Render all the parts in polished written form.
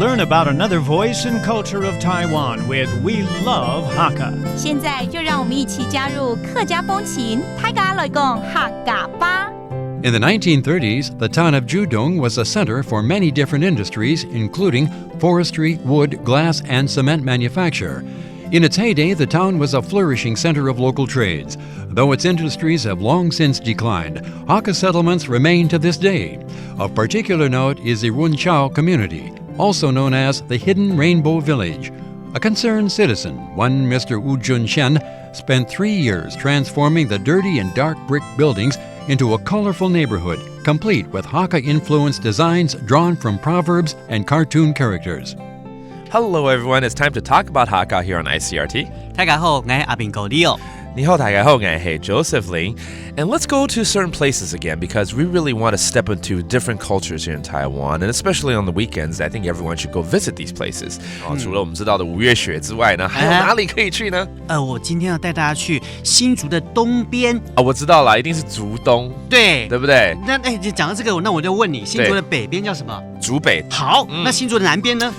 learn about another voice and culture of Taiwan with We Love Hakka. 现在就让我们一起加入客家风情，大家来讲客家吧。In the 1930s, the town of Judong was a center for many different industries, including forestry, wood, glass, and cement manufacture. In its heyday, the town was a flourishing center of local trades. Though its industries have long since declined, Hakka settlements remain to this day. Of particular note is the Runqiao community, also known as the Hidden Rainbow Village. A concerned citizen, one Mr. Wu Junshen, spent 3 years transforming the dirty and dark brick buildings into a colorful neighborhood, complete with Hakka-influenced designs drawn from proverbs and cartoon characters. Hello everyone, it's time to talk about Hakka here on ICRT. 大家好，我係阿邊個 Leo。你好，大家好，我係 Joseph Ling. And let's go to certain places again because we really want to step into different cultures here in Taiwan. And especially on the weekends, I think everyone should go visit these places. 除了我们知道的五月雪之外呢，还有哪里可以去呢？我今天要带大家去新竹的东边。我知道了，一定是竹东，对，对不对？那讲到这个，那我就问你，新竹的北边叫什么？竹北。好，那新竹的南边呢？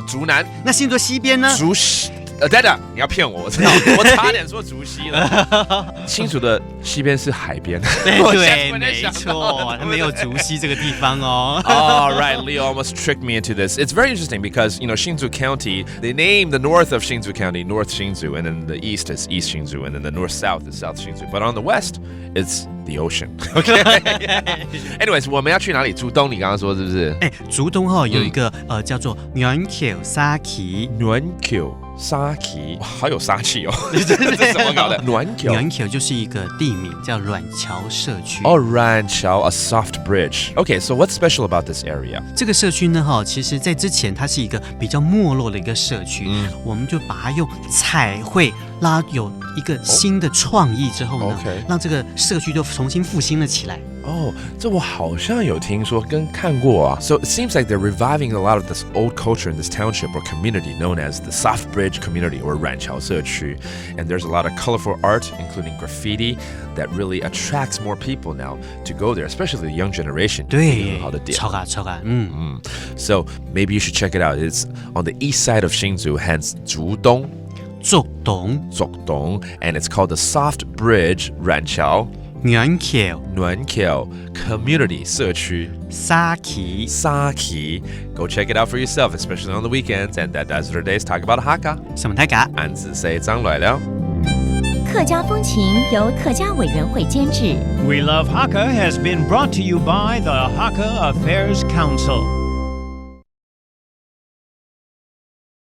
竹南。那新竹西边呢？竹西。等等，你要骗我，我知道，我差点说竹溪了。新竹的西边是海边，对，没错，它没有竹溪这个地方哦。All right, Leo almost tricked me into this. It's very interesting because Hsinchu County, they name the north of Hsinchu County North Hsinchu, and then the east is East Hsinchu, and then the north south is South Hsinchu. But on the west, it's the ocean. Okay. Anyways, 我们要去哪里？竹东，你刚刚说是不是？竹东有一个叫做暖口沙崎。暖口。沙崎，好有杀气哦！这是怎么搞的？暖口就是一个地名，叫软桥社区。软桥 a soft bridge. Okay, so what's special about this area? 这个社区呢，其实在之前它是一个比较没落的一个社区，我们就把它用彩绘有一个新的创意之后呢，让这个社区就重新复兴了起来。这我好像有听说跟看过啊。So it seems like they're reviving a lot of this old culture in this township or community known as the Soft Bridge community or 软桥社区. And there's a lot of colorful art, including graffiti, that really attracts more people now to go there, especially the young generation. 对，超感。So maybe you should check it out. It's on the east side of Hsinchu, hence 竹东. 竹东, and it's called the Soft Bridge 软桥暖口 community 社区沙崎 Go check it out for yourself, especially on the weekends. And that does it for today's talk about Hakka. 什么大家？俺自say 张来了。客家风情由客家委员会监制。We Love Hakka has been brought to you by the Hakka Affairs Council.